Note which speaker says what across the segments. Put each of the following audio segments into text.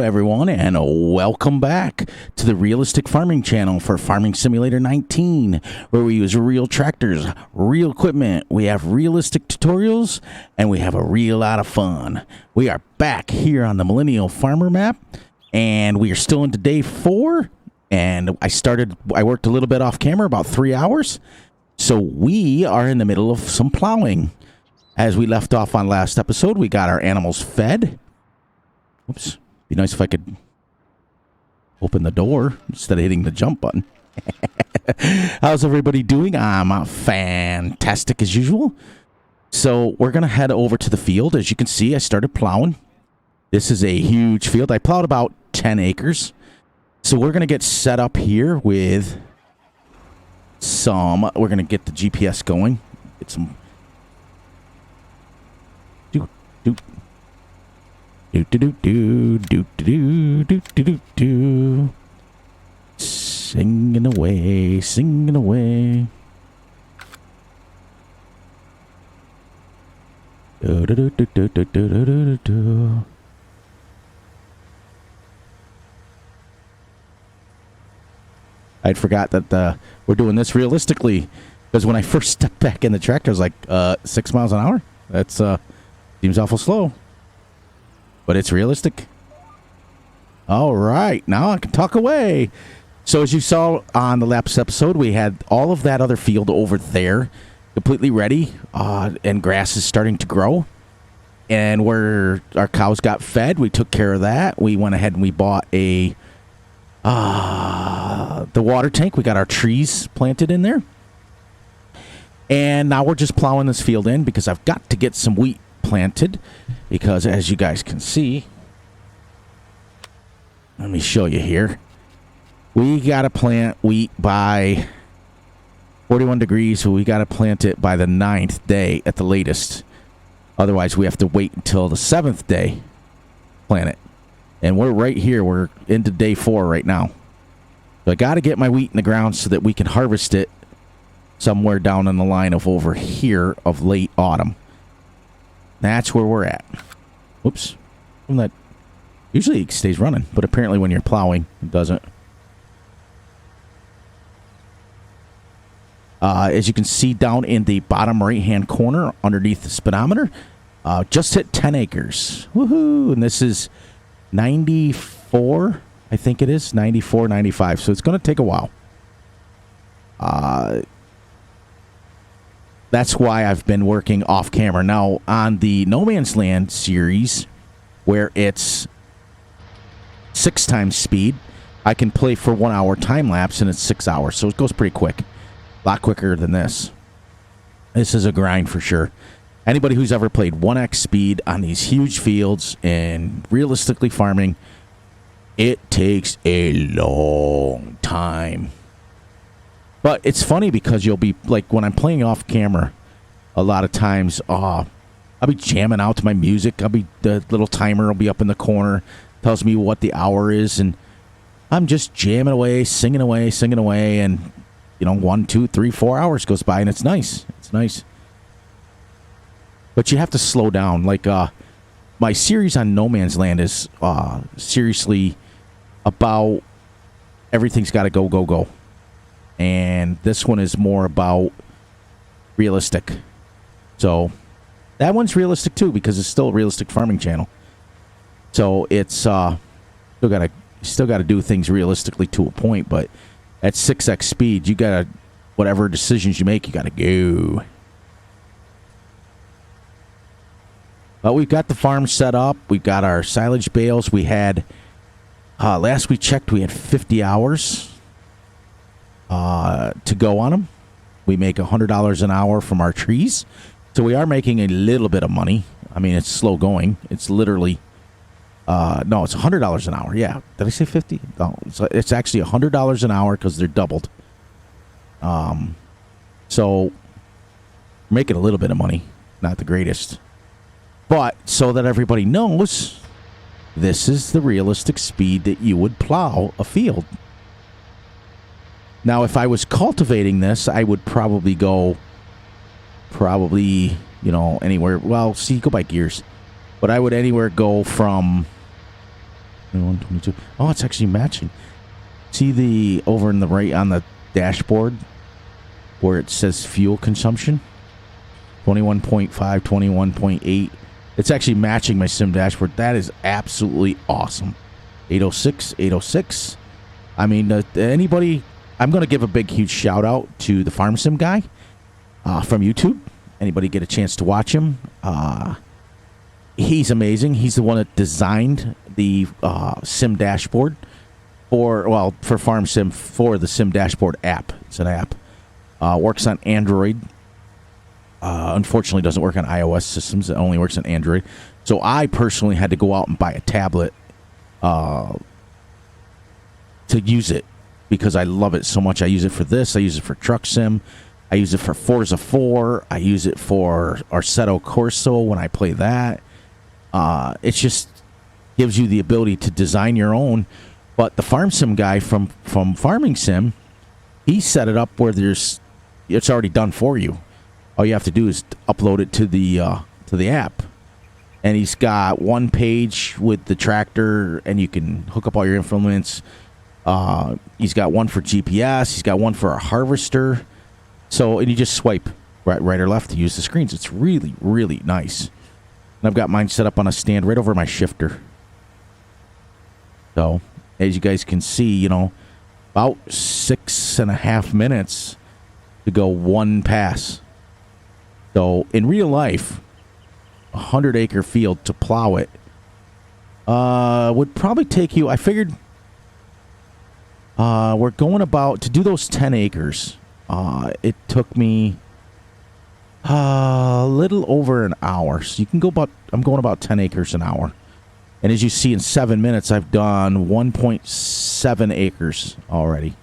Speaker 1: everyone, and welcome back to the Realistic Farming channel for Farming Simulator 19, where we use real tractors, real equipment, we have realistic tutorials, and we have a real lot of fun. We are back here on the Millennial Farmer map, and we are still into day 4, and I worked a little bit off camera, about 3 hours, so we are in the middle of some plowing. As we left off on last episode, we got our animals fed. Oops. Be nice if I could open the door instead of hitting the jump button. How's everybody doing? I'm fantastic as usual. So we're going to head over to the field. As you can see, I started plowing. This is a huge field. I plowed about 10 acres. So we're going to get set up here with we're going to get the GPS going. Get some... Singing away, singing away. I'd forgot that we're doing this realistically, because when I first stepped back in the tractor, I was like, 6 miles an hour? That's seems awful slow. But it's realistic. All right, now I can talk away. So as you saw on the last episode, we had all of that other field over there completely ready, and grass is starting to grow. And where our cows got fed, we took care of that. We went ahead and we bought the water tank. We got our trees planted in there. And now we're just plowing this field in because I've got to get some wheat planted, because as you guys can see, let me show you here, we got to plant wheat by 41 degrees, so we got to plant it by the 9th day at the latest. Otherwise we have to wait until the 7th day plant it, and we're right here, we're into day 4 right now. So I got to get my wheat in the ground so that we can harvest it somewhere down in the line of over here of late autumn. That's where we're at. Whoops. That usually it stays running, but apparently when you're plowing, it doesn't. As you can see down in the bottom right-hand corner underneath the speedometer, just hit 10 acres. Woohoo! And this is 94, I think it is. 94, 95. So it's going to take a while. That's why I've been working off camera. Now, on the No Man's Land series, where it's 6 times speed, I can play for 1 hour time lapse, and it's 6 hours. So it goes pretty quick. A lot quicker than this. This is a grind for sure. Anybody who's ever played 1x speed on these huge fields and realistically farming, it takes a long time. But it's funny because you'll be, like, when I'm playing off camera, a lot of times, I'll be jamming out to my music. The little timer will be up in the corner, tells me what the hour is, and I'm just jamming away, singing away, and, 1, 2, 3, 4 hours goes by, and it's nice. It's nice. But you have to slow down. Like, my series on No Man's Land is seriously about everything's got to go, go, go. And this one is more about realistic. So that one's realistic too, because it's still a realistic farming channel. So it's still got to do things realistically to a point, but at 6x speed, you got to, whatever decisions you make, you got to go. But we've got the farm set up. We've got our silage bales. We had last we checked, we had 50 hours to go on them. We make $100 an hour from our trees, so we are making a little bit of money. I mean, it's slow going. It's literally no, it's $100 an hour. Yeah, did I say 50? No, it's actually $100 an hour because they're doubled. So we're making a little bit of money, not the greatest, but so that everybody knows, this is the realistic speed that you would plow a field. Now, if I was cultivating this, I would probably go, anywhere. Well, see, go by gears. But I would anywhere go from, 21, 22. Oh, it's actually matching. See the over in the right on the dashboard where it says fuel consumption? 21.5, 21.8. It's actually matching my sim dashboard. That is absolutely awesome. 806, 806. I mean, anybody, I'm going to give a big, huge shout out to the Farm Sim guy from YouTube. Anybody get a chance to watch him? He's amazing. He's the one that designed the sim dashboard for Farm Sim, for the sim dashboard app. It's an app. Works on Android. Unfortunately, doesn't work on iOS systems. It only works on Android. So I personally had to go out and buy a tablet to use it because I love it so much. I use it for this. I use it for Truck Sim. I use it for Forza 4. I use it for Assetto Corsa when I play that. It just gives you the ability to design your own. But the Farm Sim guy from Farming Sim, he set it up where it's already done for you. All you have to do is upload it to the app. And he's got one page with the tractor, and you can hook up all your implements. He's got one for GPS. He's got one for a harvester. So, and you just swipe right or left to use the screens. It's really, really nice. And I've got mine set up on a stand right over my shifter. So, as you guys can see, about 6.5 minutes to go one pass. So, in real life, 100-acre field to plow it would probably take you, I figured, we're going about, to do those 10 acres, it took me a little over an hour. So you can go I'm going about 10 acres an hour. And as you see, in 7 minutes, I've done 1.7 acres already.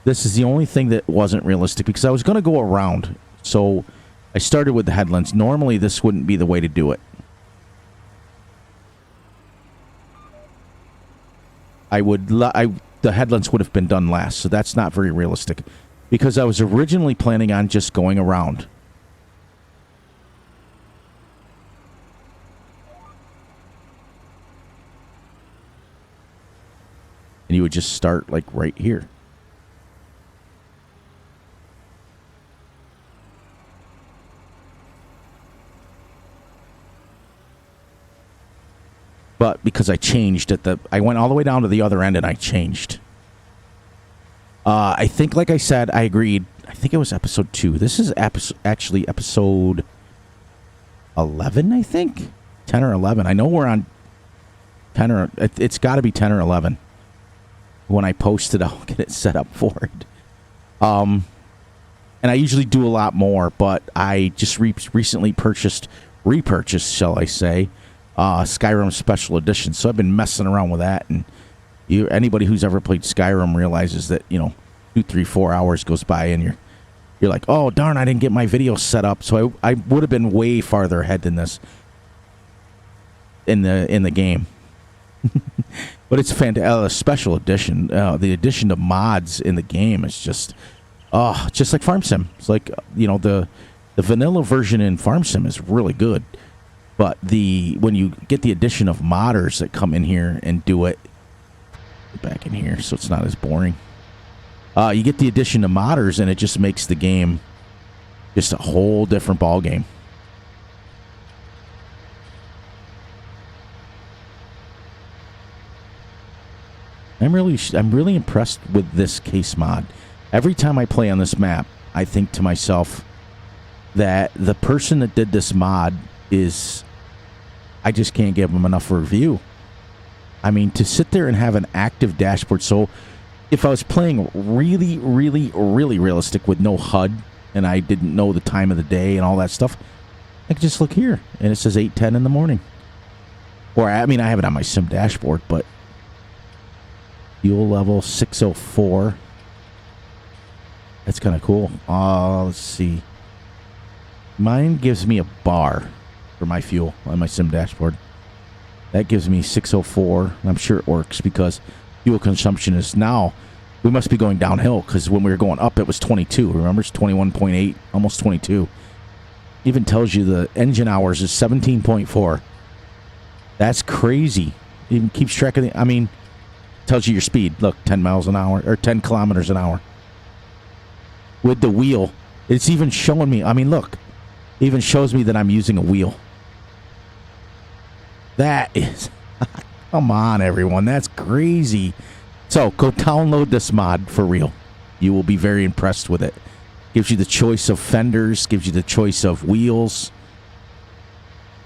Speaker 1: This is the only thing that wasn't realistic because I was going to go around. So I started with the headlands. Normally, this wouldn't be the way to do it. The headlands would have been done last, so that's not very realistic. Because I was originally planning on just going around. And you would just start like right here. But because I changed I went all the way down to the other end and I changed. I think, like I said, I agreed. I think it was episode 2. This is actually episode 11, I think. 10 or 11. I know we're on 10 or... It's got to be 10 or 11. When I post it, I'll get it set up for it. And I usually do a lot more, but I just recently repurchased, shall I say, Skyrim Special Edition. So I've been messing around with that, and anybody who's ever played Skyrim realizes that 2, 3, 4 hours goes by, and you're like, oh darn, I didn't get my video set up. So I would have been way farther ahead than this in the game. But it's fantastic. Special edition. The addition of mods in the game is just like Farm Sim. It's like the vanilla version in Farm Sim is really good. But when you get the addition of modders that come in here and do it, back in here so it's not as boring. You get the addition of modders and it just makes the game just a whole different ball game. I'm really impressed with this case mod. Every time I play on this map, I think to myself that the person that did this mod I just can't give them enough review. I mean, to sit there and have an active dashboard. So if I was playing really, really, really realistic with no HUD and I didn't know the time of the day and all that stuff, I could just look here and it says 8:10 in the morning. Or, I mean, I have it on my sim dashboard, but fuel level 604. That's kind of cool. Let's see. Mine gives me a bar for my fuel on my sim dashboard. That gives me 604. I'm sure it works because fuel consumption is now, we must be going downhill because when we were going up, it was 22. Remember, it's 21.8, almost 22. Even tells you the engine hours is 17.4. That's crazy. It even keeps track of the, I mean, tells you your speed. Look, 10 miles an hour or 10 kilometers an hour. With the wheel, it's even showing me. I mean, look, it even shows me that I'm using a wheel. That is, come on, everyone. That's crazy. So go download this mod for real. You will be very impressed with it. Gives you the choice of fenders, gives you the choice of wheels.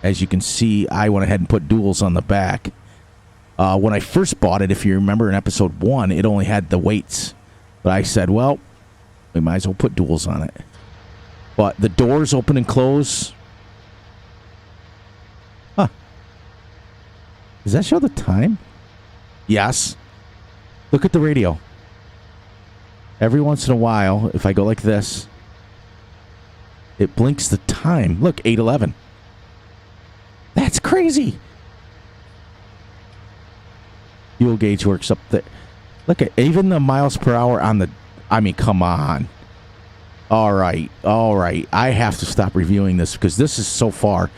Speaker 1: As you can see, I went ahead and put duals on the back. When I first bought it, if you remember in episode 1, it only had the weights. But I said, well, we might as well put duals on it. But the doors open and close. Huh. Does that show the time? Yes. Look at the radio. Every once in a while, if I go like this, it blinks the time. Look, 8:11. That's crazy. Fuel gauge works up there. Look at even the miles per hour on the, I mean, come on. All right. I have to stop reviewing this because this is so far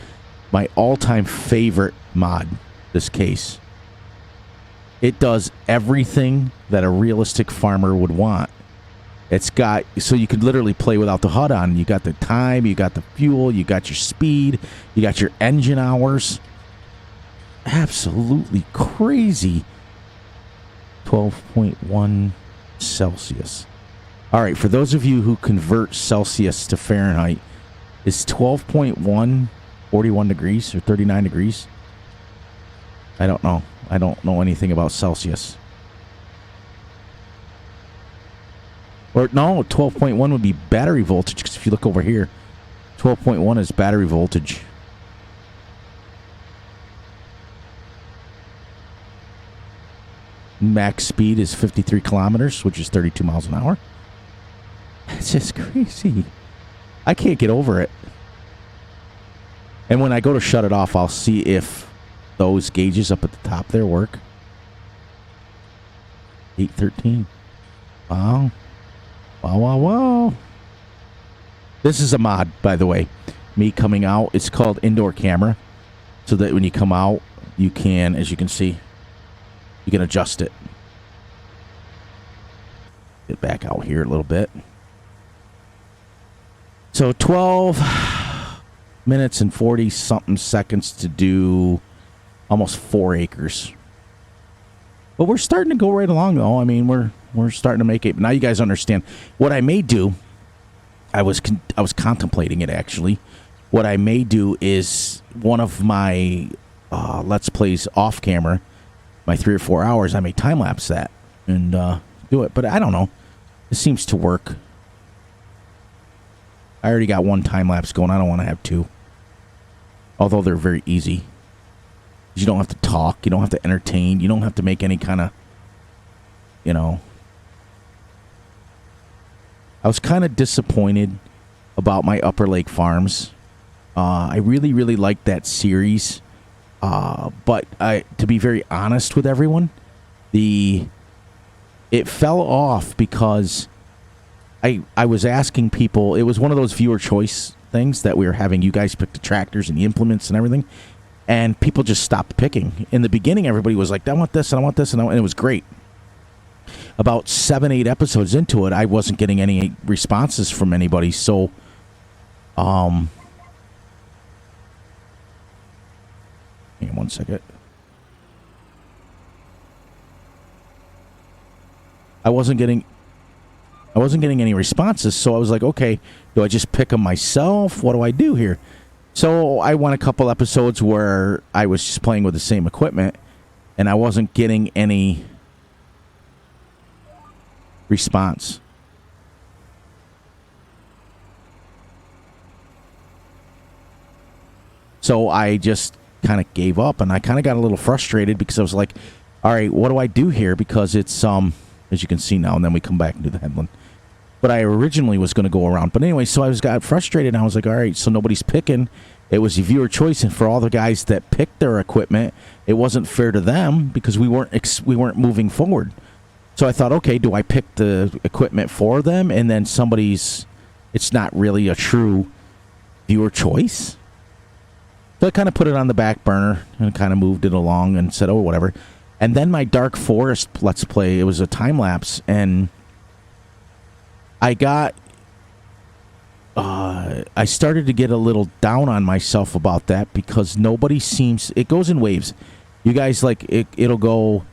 Speaker 1: my all-time favorite mod, this case. It does everything that a realistic farmer would want. It's got, so you could literally play without the HUD on. You got the time, you got the fuel, you got your speed, you got your engine hours. Absolutely crazy. 12.1 Celsius. All right, for those of you who convert Celsius to Fahrenheit, is 12.1 41 degrees or 39 degrees? I don't know. I don't know anything about Celsius. Or no, 12.1 would be battery voltage, because if you look over here, 12.1 is battery voltage. Max speed is 53 kilometers, which is 32 miles an hour. It's just crazy. I can't get over it. And when I go to shut it off, I'll see if those gauges up at the top there work. 813. Wow. Wow. This is a mod, by the way. Me coming out. It's called indoor camera. So that when you come out, you can, as you can see, you can adjust it. Get back out here a little bit. So 12 minutes and 40 something seconds to do almost 4 acres. But we're starting to go right along, though. I mean, we're starting to make it. Now you guys understand what I may do. I was contemplating it, actually. What I may do is one of my Let's Plays off camera, my 3 or 4 hours, I may time lapse that and do it. But I don't know. It seems to work. I already got one time lapse going. I don't want to have 2. Although they're very easy. You don't have to talk. You don't have to entertain. You don't have to make any kind of, you know. I was kind of disappointed about my Upper Lake Farms. I really, really liked that series. But to be very honest with everyone, it fell off because I was asking people. It was one of those viewer choice things that we were having. You guys pick the tractors and the implements and everything. And people just stopped picking. In the beginning, everybody was like, I want this, and I want this, and it was great. About 7, 8 episodes into it, I wasn't getting any responses from anybody. So, hang on one second. I wasn't getting any responses. So I was like, okay, do I just pick them myself? What do I do here? So I went a couple episodes where I was just playing with the same equipment, and I wasn't getting any response. So I just kind of gave up, and I kind of got a little frustrated because I was like, all right, what do I do here? Because it's, as you can see now, and then we come back and do the headland. But I originally was going to go around. But anyway, so I got frustrated, and I was like, all right, so nobody's picking. It was a viewer choice, and for all the guys that picked their equipment, it wasn't fair to them because we weren't moving forward. So I thought, okay, do I pick the equipment for them, and then it's not really a true viewer choice? So I kind of put it on the back burner and kind of moved it along and said, oh, whatever. And then my Dark Forest Let's Play, it was a time lapse, and I got, I started to get a little down on myself about that because nobody seems, it goes in waves. You guys, like, it'll go,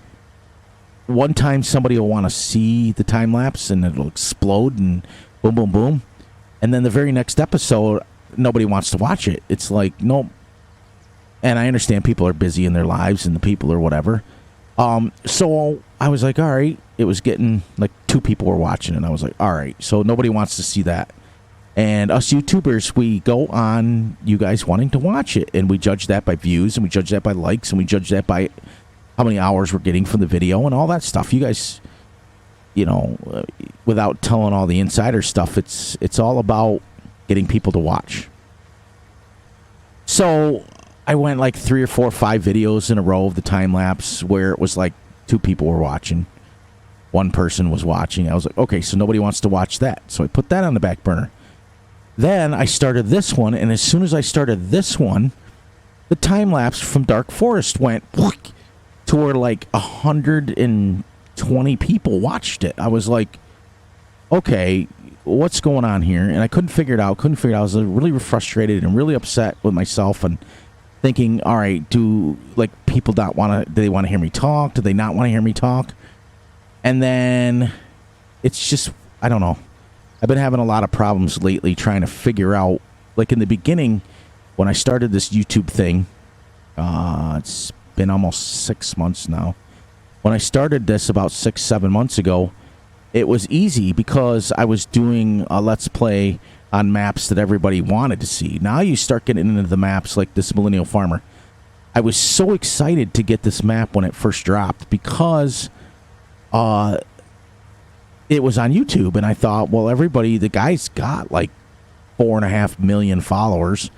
Speaker 1: one time somebody will want to see the time lapse and it'll explode and boom, boom, boom. And then the very next episode, nobody wants to watch it. It's like, nope. And I understand people are busy in their lives and the people or whatever. So I was like, all right. It was getting like 2 people were watching, and I was like, all right. So nobody wants to see that. And us YouTubers, we go on you guys wanting to watch it, and we judge that by views, and we judge that by likes, and we judge that by how many hours we're getting from the video and all that stuff. You guys, you know, without telling all the insider stuff, it's all about getting people to watch. So I went like 3 or 4 or 5 videos in a row of the time lapse where it was like 2 people were watching. 1 person was watching. I was like, okay, so nobody wants to watch that. So I put that on the back burner. Then I started this one, and as soon as I started this one, the time lapse from Dark Forest went to where like 120 people watched it. I was like, okay, what's going on here? And I couldn't figure it out. I was really frustrated and really upset with myself and thinking, all right, do like people not want to, do they want to hear me talk? Do they not want to hear me talk? And then it's just, I don't know. I've been having a lot of problems lately trying to figure out, like in the beginning, when I started this YouTube thing, it's been almost 6 months now. When I started this about 6-7 months ago, it was easy because I was doing a Let's Play on maps that everybody wanted to see. Now you start getting into the maps like this Millennial Farmer. I was so excited to get this map when it first dropped because it was on YouTube, and I thought, well, everybody, the guy's got like 4.5 million followers,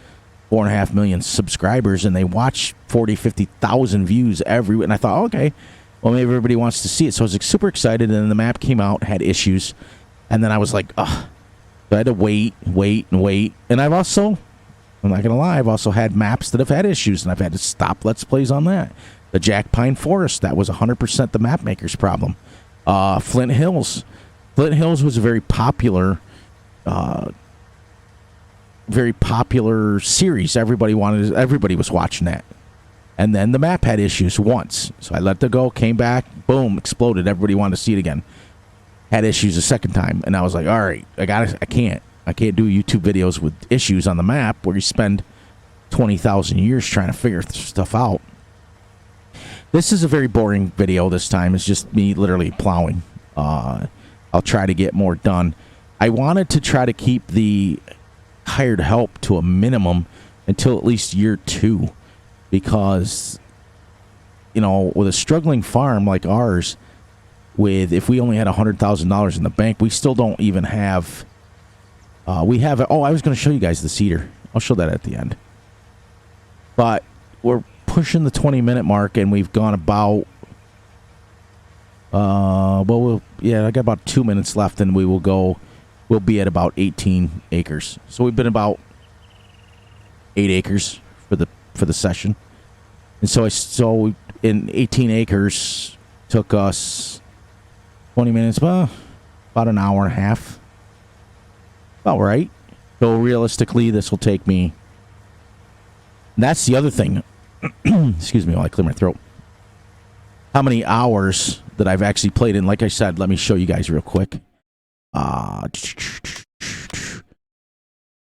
Speaker 1: 4.5 million subscribers, and they watch 40-50,000 views every week. And I thought, okay, well, maybe everybody wants to see it. So I was like, super excited, and then the map came out, had issues, and then I was like, ugh. So I had to wait. And I've also, I'm not going to lie, I've also had maps that have had issues, and I've had to stop Let's Plays on that. The Jack Pine Forest, that was 100% the map maker's problem. Flint Hills. Flint Hills was a very popular series. Everybody was watching that. And then the map had issues once. So I let it go, came back, boom, exploded. Everybody wanted to see it again. Had issues a second time. And I was like, all right, I can't do YouTube videos with issues on the map where you spend 20,000 years trying to figure stuff out. This is a very boring video this time. It's just me literally plowing. I'll try to get more done. I wanted to try to keep the hired help to a minimum until at least year 2. Because, you know, with a struggling farm like ours, if we only had $100,000 in the bank, we still don't even have, I was going to show you guys the cedar. I'll show that at the end. But we're pushing the 20-minute mark, and we've gone about, I got about 2 minutes left, and we'll be at about 18 acres. So we've been about 8 acres for the session. And so in 18 acres took us 20 minutes, well, about an hour and a half. About right. So realistically, this will take me. That's the other thing. Excuse me while I clear my throat. How many hours that I've actually played in? Like I said, let me show you guys real quick. If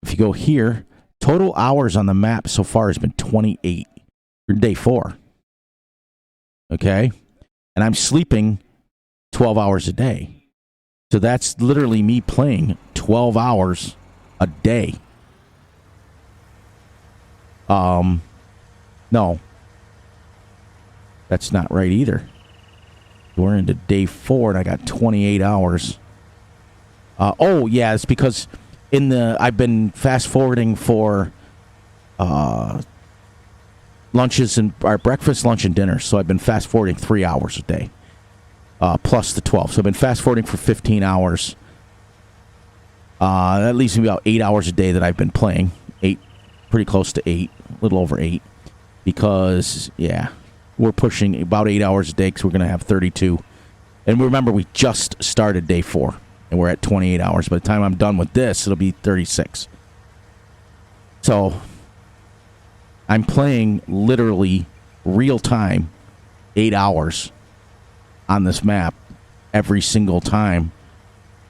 Speaker 1: you go here, total hours on the map so far has been 28 for day 4. Okay? And I'm sleeping 12 hours a day. So that's literally me playing 12 hours a day. No. That's not right either. We're into day 4 and I got 28 hours. It's because I've been fast forwarding for lunches and our breakfast, lunch, and dinner. So I've been fast forwarding 3 hours a day, plus the 12. So I've been fast forwarding for 15 hours. That leaves me about 8 hours a day that I've been playing. 8 pretty close to 8, a little over 8, because, yeah, we're pushing about 8 hours a day because we're going to have 32. And remember, we just started day 4, and we're at 28 hours. By the time I'm done with this, it'll be 36. So I'm playing literally real time 8 hours on this map every single time,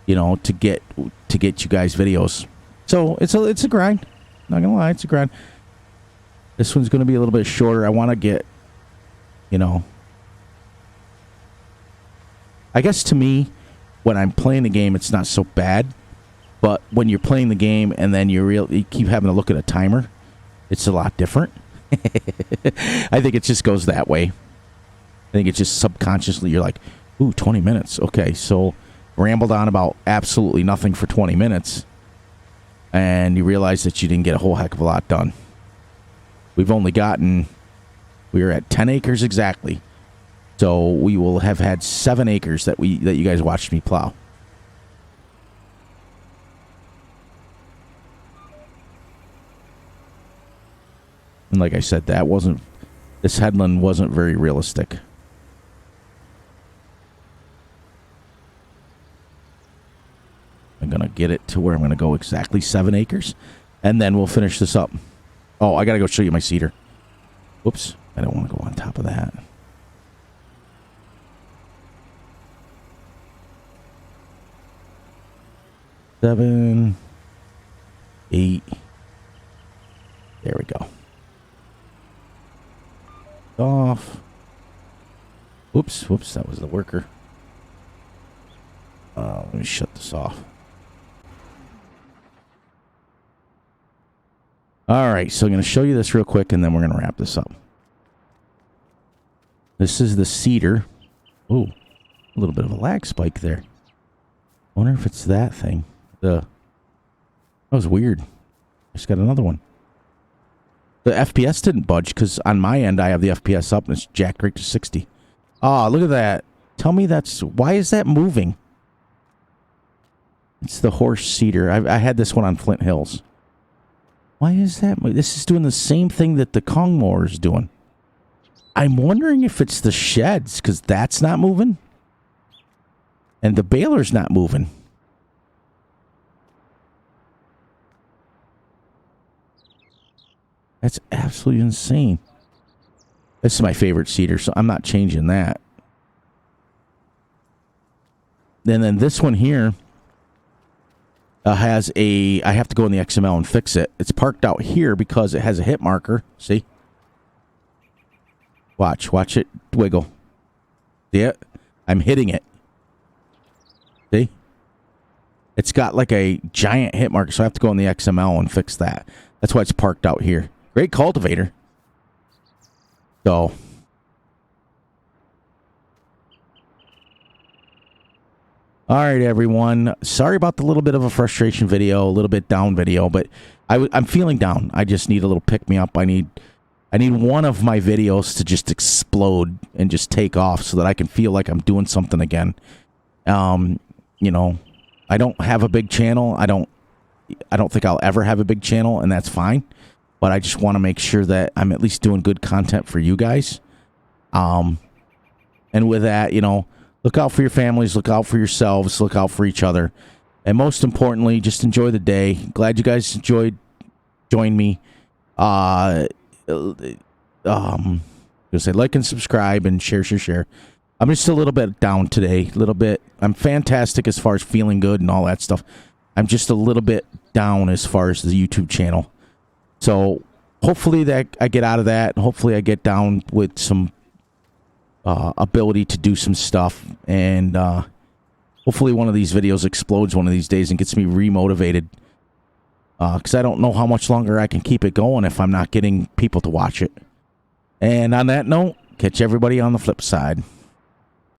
Speaker 1: you know, to get you guys videos. So it's a grind. Not gonna lie, it's a grind. This one's gonna be a little bit shorter. I want to get, you know, I guess to me, when I'm playing the game, it's not so bad. But when you're playing the game and then you keep having to look at a timer, it's a lot different. I think it just goes that way. I think it's just subconsciously you're like, ooh, 20 minutes. Okay, so rambled on about absolutely nothing for 20 minutes. And you realize that you didn't get a whole heck of a lot done. We were at 10 acres exactly. So we will have had 7 acres that you guys watched me plow. And like I said, this headland wasn't very realistic. I'm going to get it to where I'm going to go exactly 7 acres, and then we'll finish this up. Oh, I got to go show you my cedar. Whoops, I don't want to go on top of that. Seven, 8. There we go. Off. Whoops, that was the worker. Let me shut this off. All right, so I'm going to show you this real quick, and then we're going to wrap this up. This is the cedar. Ooh, a little bit of a lag spike there. I wonder if it's that thing. That was weird. Just got another one. The FPS didn't budge because on my end I have the FPS up and it's jacked right to 60. Ah, look at that. Tell me why is that moving? It's the horse cedar. I had this one on Flint Hills. Why is that? This is doing the same thing that the Kong mower is doing. I'm wondering if it's the sheds because that's not moving. And the baler's not moving. That's absolutely insane. This is my favorite cedar, so I'm not changing that. And then this one here has I have to go in the XML and fix it. It's parked out here because it has a hit marker. See? Watch it wiggle. See it? I'm hitting it. See? It's got like a giant hit marker, so I have to go in the XML and fix that. That's why it's parked out here. Great cultivator. So. All right, everyone. Sorry about the little bit of a frustration video, a little bit down video, but I'm feeling down. I just need a little pick-me-up. I need one of my videos to just explode and just take off so that I can feel like I'm doing something again. You know, I don't have a big channel. I don't think I'll ever have a big channel, and that's fine. But I just want to make sure that I'm at least doing good content for you guys. And with that, you know, look out for your families, look out for yourselves, look out for each other. And most importantly, just enjoy the day. Glad you guys joined me. Gonna say like and subscribe and share. I'm just a little bit down today. I'm fantastic as far as feeling good and all that stuff. I'm just a little bit down as far as the YouTube channel. So hopefully that I get out of that. Hopefully I get down with some ability to do some stuff. And hopefully one of these videos explodes one of these days and gets me remotivated. Because I don't know how much longer I can keep it going if I'm not getting people to watch it. And on that note, catch everybody on the flip side.